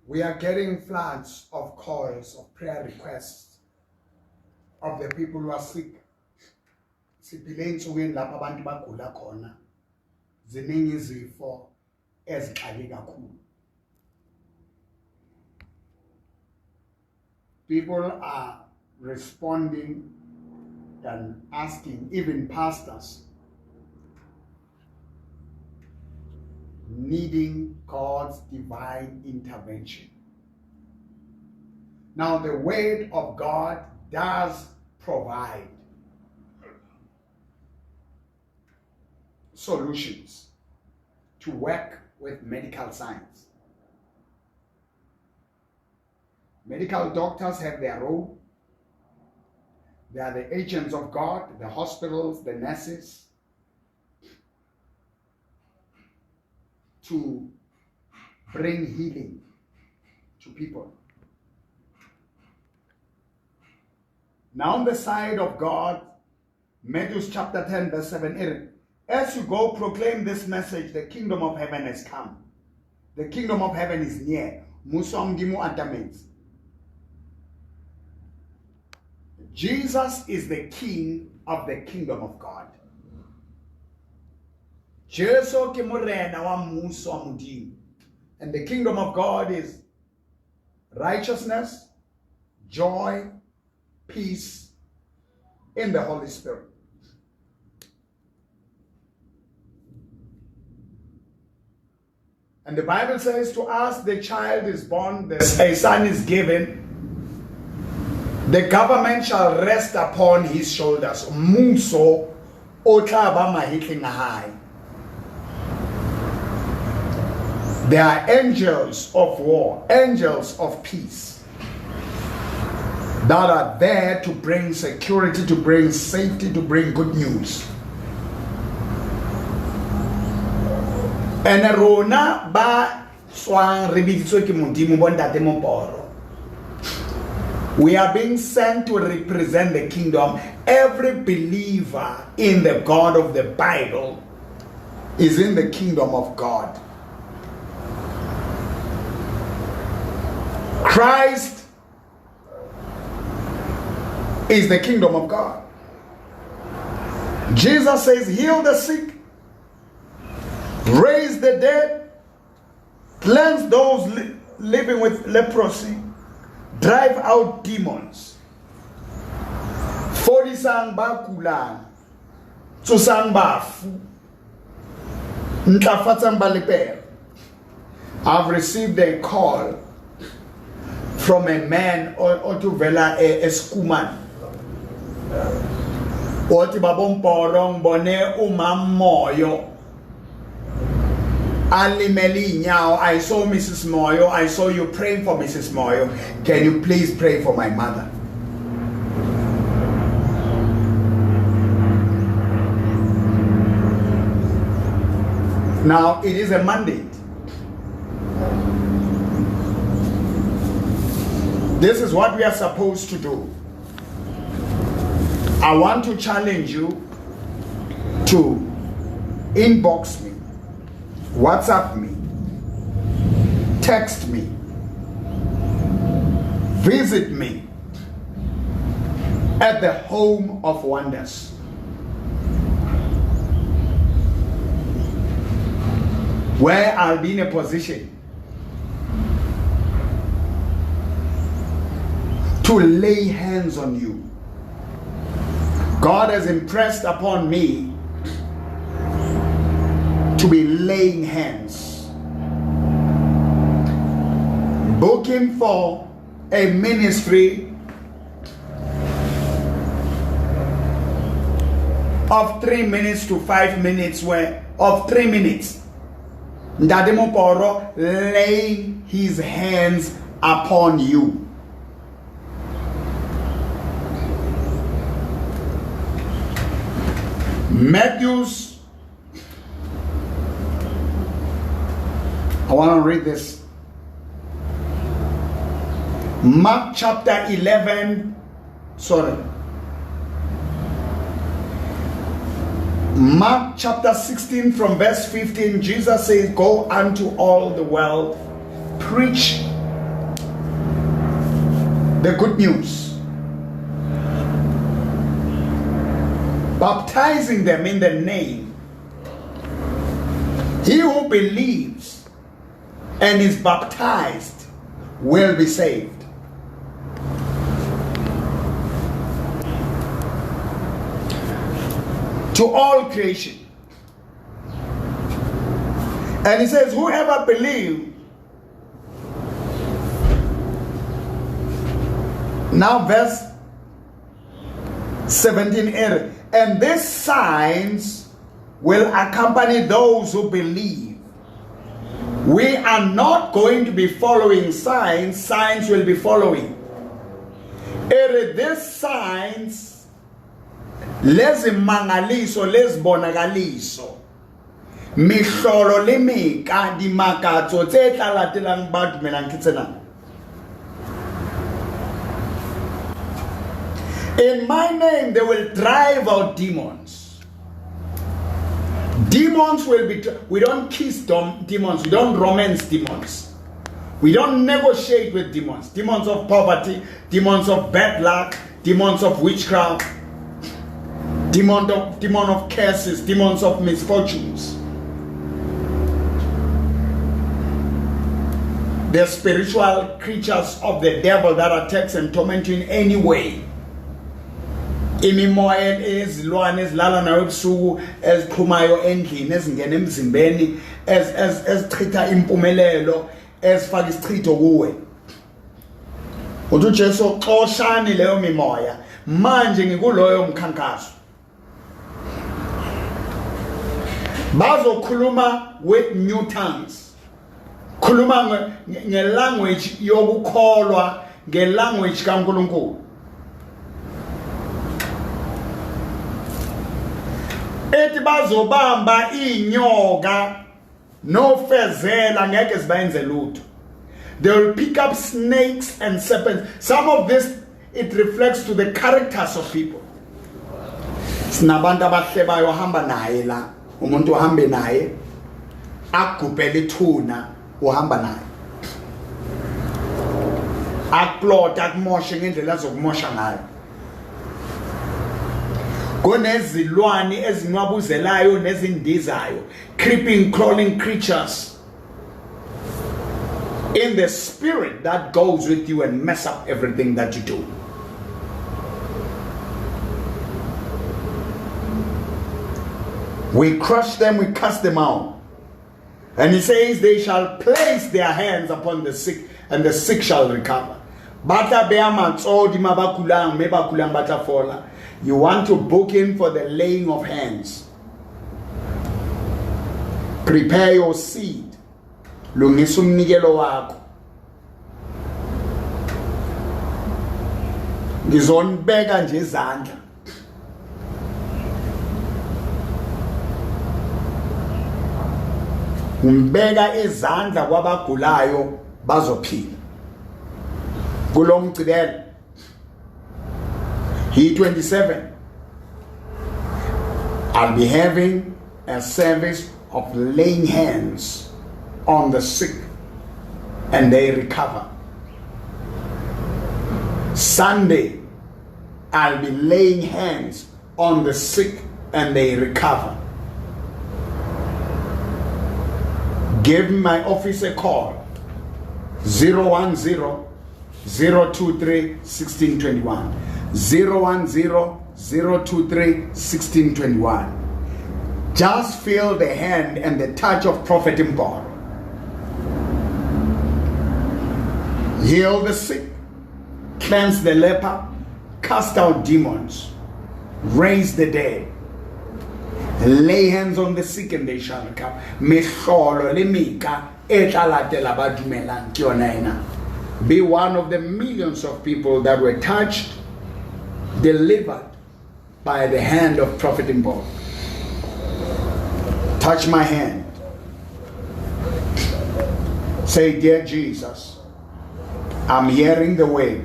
We are getting floods of calls, of prayer requests of the people who are sick. Siphile ensukwini lapho abantu bagula khona. Ziningi izifo ezixake kakhulu. People are responding and asking, even pastors, needing God's divine intervention. Now, the Word of God does provide solutions to work with medical science. Medical doctors have their role. They are the agents of God, the hospitals, the nurses, to bring healing to people. Now on the side of God, Matthew chapter 10 verse 7, as you go proclaim this message, the kingdom of heaven has come. The kingdom of heaven is near. Jesus is the king of the kingdom of God. And the kingdom of God is righteousness, joy, peace in the Holy Spirit. And the Bible says to us, the child is born, a son is given, the government shall rest upon his shoulders. Muso otlaba mahitling high. There are angels of war, angels of peace that are there to bring security, to bring safety, to bring good news. And rona ba swang rebitso ke modimo bontate moporo. We are being sent to represent the kingdom. Every believer in the God of the Bible is in the kingdom of God. Christ is the kingdom of God. Jesus says, heal the sick, raise the dead, cleanse those living with leprosy, drive out demons. 40 sang ba kulang, susang ba fu, ntlafatsang ba lepere. I've received a call from a man or to vela eskuman. Oti babong porong bone umamoyo. Alimeli nyao, I saw Mrs. Moyo. I saw you praying for Mrs. Moyo. Can you please pray for my mother? Now it is a mandate. This is what we are supposed to do. I want to challenge you to inbox me, WhatsApp me, text me, visit me at the Home of Wonders. Where I'll be in a position to lay hands on you. God has impressed upon me to be laying hands. Booking for a ministry of 3 minutes to 5 minutes, of 3 minutes. Ndademo Poro laying his hands upon you. Matthew's, I want to read this. Mark chapter 11, Mark chapter 16 from verse 15, Jesus says, go unto all the world, preach the good news. Baptizing them in the name. He who believes and is baptized will be saved. To all creation. And he says, whoever believes. Now verse 17, and these signs will accompany those who believe. We are not going to be following signs, signs will be following. These signs, lezimangaliso, lezibonakaliso, mihlolo lemika dimakatso tse tla latelang ba dumelang ke tsena. In my name, they will drive out demons. Demons will be, we don't kiss demons, we don't romance demons. We don't negotiate with demons. Demons of poverty, demons of bad luck, demons of witchcraft, demon of curses, demons of misfortunes. They're spiritual creatures of the devil that attacks and torment you in any way. Imimoya ezilwane ezilala nawe ebusuku ezixhumayo endlini ezingena emzimbeni ezichitha impumelelo ezifaka isichitho kuwe. Uthi uJesu xoshani leyo mimoya manje ngikuloyo mkhankaso. Bazokhuluma with new tongues. Khuluma ngelanguage yokukholwa, ngelanguage kaNkulunkulu. Ethi bazobamba inyoka nofezela ngeke zibayenze lutho. They will pick up snakes and serpents. Some of this, it reflects to the characters of people. Sinabantu abahlebayo hamba naye la, umuntu uhambe naye akugubhela ithuna uhamba naye. Akuplot akumoshe ngendlela zokumosha ngayo. Kunezilwane ezinwabuzelayo nezindizayo, creeping, crawling creatures in the spirit that goes with you and mess up everything that you do. We crush them, we cast them out. And he says they shall place their hands upon the sick and the sick shall recover. Bata beya matsodi mabakulang mebakulang bata fola. You want to book in for the laying of hands. Prepare your seed. Lungisa umnikelo wakho. Ngizonibeka nje izandla. Umbeka izandla kwabagulayo bazophila. Kulomgcibelo. He 27. I'll be having a service of laying hands on the sick and they recover. Sunday, I'll be laying hands on the sick and they recover. Give my office a call. 010-023-1621. 010-023-1621. Just feel the hand and the touch of Prophet Mboro. Heal the sick, cleanse the leper, cast out demons, raise the dead, lay hands on the sick and they shall recover. Be one of the millions of people that were touched, delivered by the hand of Prophet Mboro. Touch my hand. Say, dear Jesus, I'm hearing the word.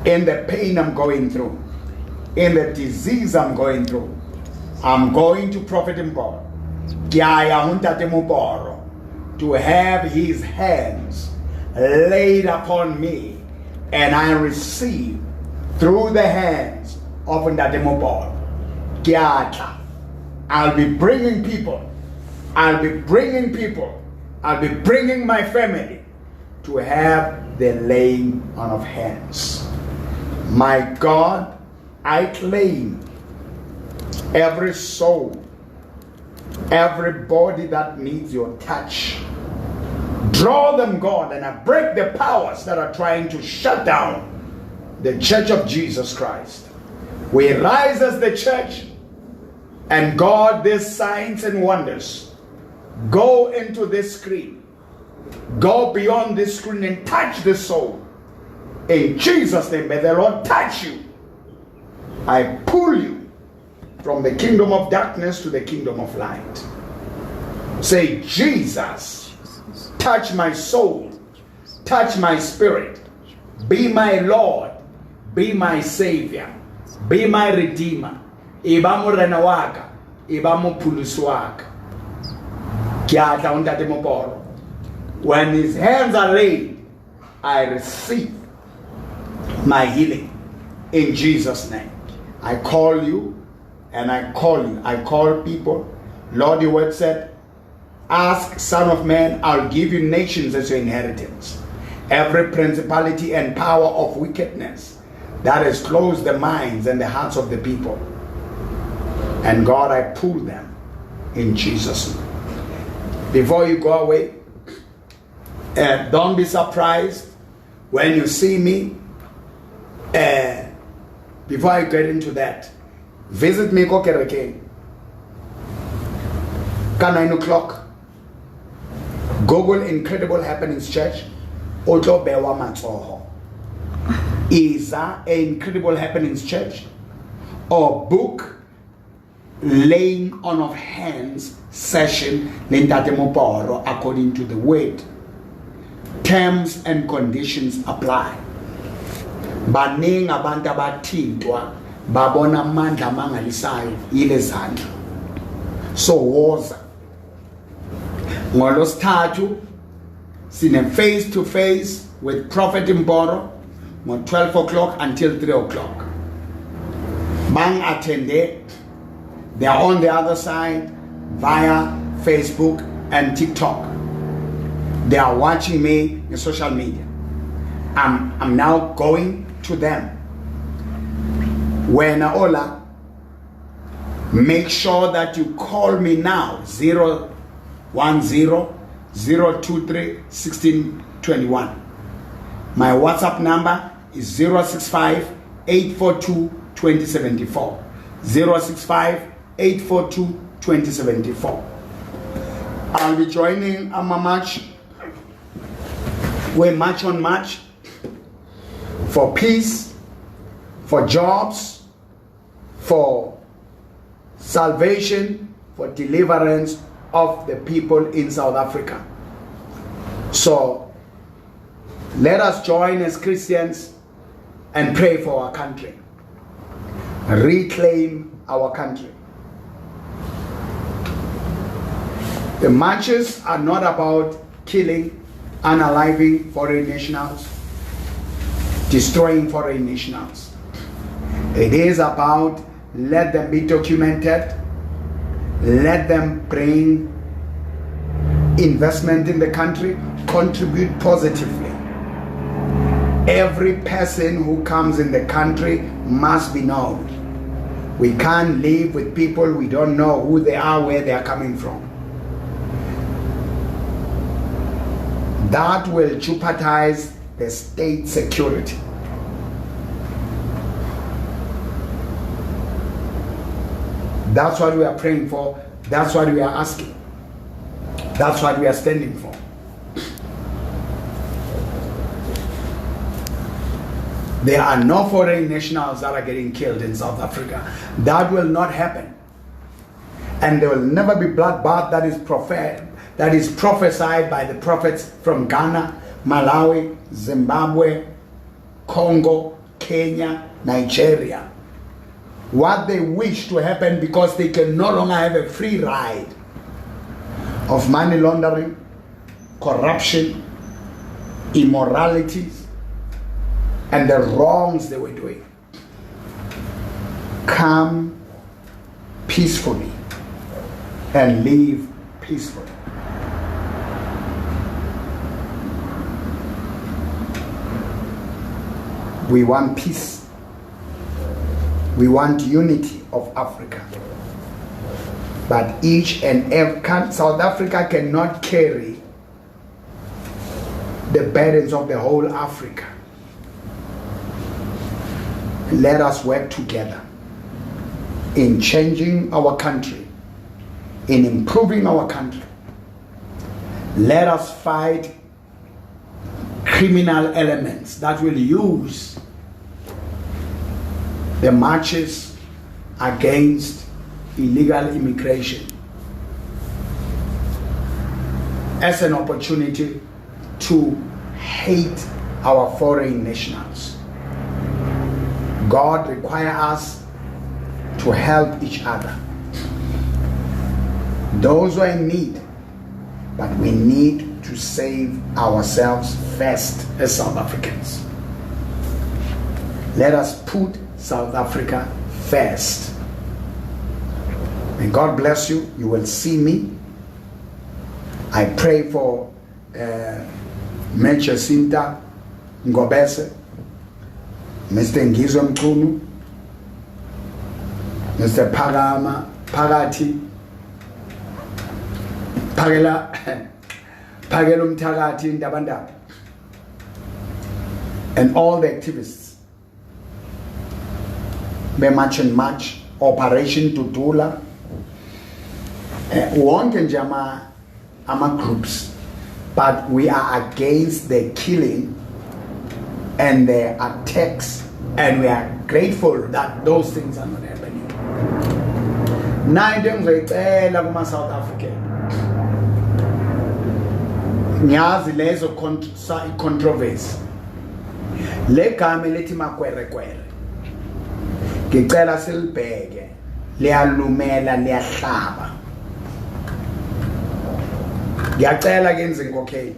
In the pain I'm going through, in the disease I'm going through, I'm going to Prophet Mboro to have his hands laid upon me, and I receive through the hands of Ndate Moporo. Kiatla. I'll be bringing people. I'll be bringing people. I'll be bringing my family to have the laying on of hands. My God, I claim every soul, everybody that needs your touch. Draw them, God, and I break the powers that are trying to shut down the Church of Jesus Christ. We rise as the church, and God, these signs and wonders go into this screen, go beyond this screen and touch the soul. In Jesus' name, may the Lord touch you. I pull you from the kingdom of darkness to the kingdom of light. Say, Jesus, touch my soul, touch my spirit, be my Lord, be my Savior, be my Redeemer. Iba morena waka, iba mphulusi waka. Kiatla uNtate Moporo. When his hands are laid, I receive my healing in Jesus' name. I call you and I call you. I call people. Lord, your word said, ask, Son of Man, I'll give you nations as your inheritance. Every principality and power of wickedness that has closed the minds and the hearts of the people. And God, I pull them in Jesus' name. Before you go away, don't be surprised when you see me. Before I get into that, visit me Kokereke. 9 o'clock. Google Incredible Happenings Church. Oto Bewa Matsoho. Is an Incredible Happenings Church or book laying on of hands session Ndate Moporo according to the word. Terms and conditions apply. Baning abantu abathintwa babona amandla amangalisayo yile zandla. So woza ngolosithathu sine face to face with Prophet Mboro from 12 o'clock until 3 o'clock. Bang attended. They are on the other side via Facebook and TikTok. They are watching me in social media. I'm now going to them. When Ola, make sure that you call me now 010-023-1621. My WhatsApp number is 065-842-2074. 065-842-2074. I'll be joining a march. We march on march for peace, for jobs, for salvation, for deliverance of the people in South Africa. So let us join as Christians and pray for our country. Reclaim our country. The marches are not about killing, unaliving foreign nationals, destroying foreign nationals. It is about let them be documented, let them bring investment in the country, contribute positively. Every person who comes in the country must be known. We can't live with people we don't know who they are, where they are coming from. That will jeopardize the state security. That's what we are praying for. That's what we are asking. That's what we are standing for. There are no foreign nationals that are getting killed in South Africa. That will not happen. And there will never be bloodbath that is prophesied by the prophets from Ghana, Malawi, Zimbabwe, Congo, Kenya, Nigeria. What they wish to happen because they can no longer have a free ride of money laundering, corruption, immoralities, and the wrongs they were doing. Come peacefully and live peacefully. We want peace. We want unity of Africa. But each and every South Africa cannot carry the burdens of the whole Africa. Let us work together in changing our country, in improving our country. Let us fight criminal elements that will use the marches against illegal immigration as an opportunity to hate our foreign nationals. God requires us to help each other. Those who are in need, but we need to save ourselves first as South Africans. Let us put South Africa first. May God bless you. You will see me. I pray for Major Sinta Ngobese, Mr. Ngizwe Mchunu, Mr. Phakathi, Phakela Umthakathi Ndabandaba, and all the activists. March and March, Operation Tutula, wonke nje ama groups, but we are against the killing and the attacks, and we are grateful that those things are not happening. Na into engizoyicela kuma South Africa, ngiyazi lezo controversy, le gama lethi makwerekwere ngicela silibheke, liyalumela, liyahlaba. Ngiyacela kenze inkokheli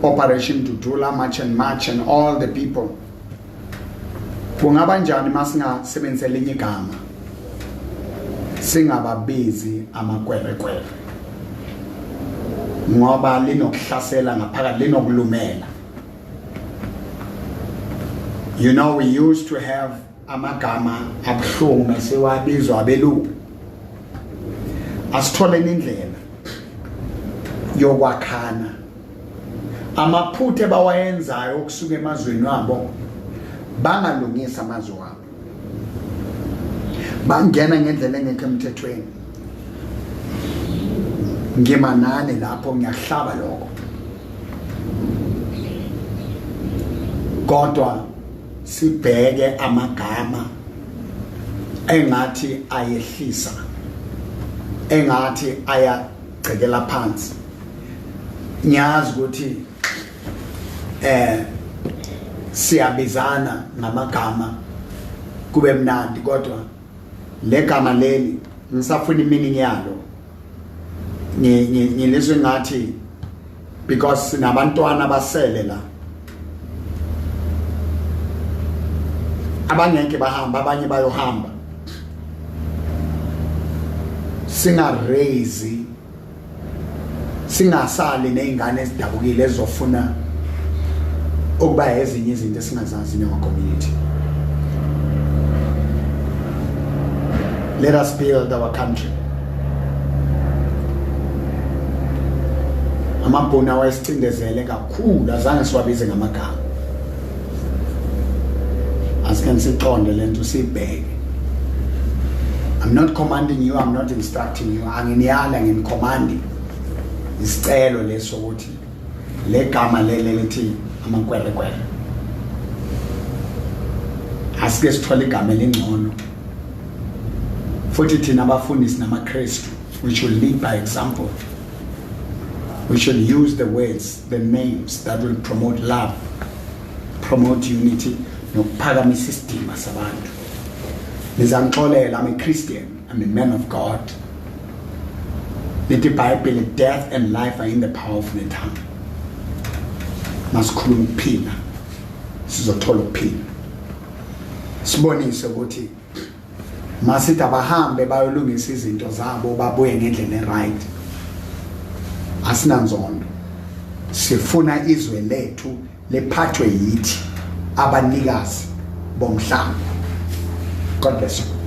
Operation Tutula, March and all the people. Kungaba njani masingasebenzisa elinye igama singababizi amakwerekwere, ngoba linokuhlasela ngaphakathi, linokulumela. You know, we used to have amagama abuhlungu esiwabizwa abelungu. Asitholeni indlela yokwakhana. Amaphutha bawayenzayo okusuka emazweni wabo bangalungisa amazwe wabo, bangena ngendlela engekho emthethweni. Ngimanani lapho, ngiyahlaba lokho. Kodwa sibheke amagama engathi ayehlisa, engathi ayagcekela phansi. Ngiyazi ukuthi siyabizana ngamagama kube mnandi, kodwa le gama leli ngisafuna iminingi yalo. Ngilizwe ngathi because sinabantwana basele la, abangeke bahamba, abanye bayohamba. Singasali neingane ezidabukile ezofuna ukuba ezinye izinto esingazazi njengo community. Let us build our country. Amabhunu awayesicindezele kakhulu, azange siwabize ngamagama. Asike siqonde lento sibheke. I'm not commanding you, I'm not instructing you. Anginiyala ngimcommanding. Isicelo leso ukuthi le gama lele lithi amakwerekwere. Asike sithole igama elingcono. Futhi thina abafundisi namaKristu, we should lead by example. We should use the words, the names that will promote love, promote unity, nokuphakamisa isidima sabantu. Nizangixolela, I'm a Christian, I'm a man of God. The Bible, death and life are in the power of the tongue. masikhuluma ukuphila sizothola ukuphila. Sibonise ukuthi masithi abahambe bayolungisa izinto zabo babuye ngendlela right. Asinanzondo. Sifuna izwe lethu lephathwe yithi abanikazi bomhlaba. God bless you.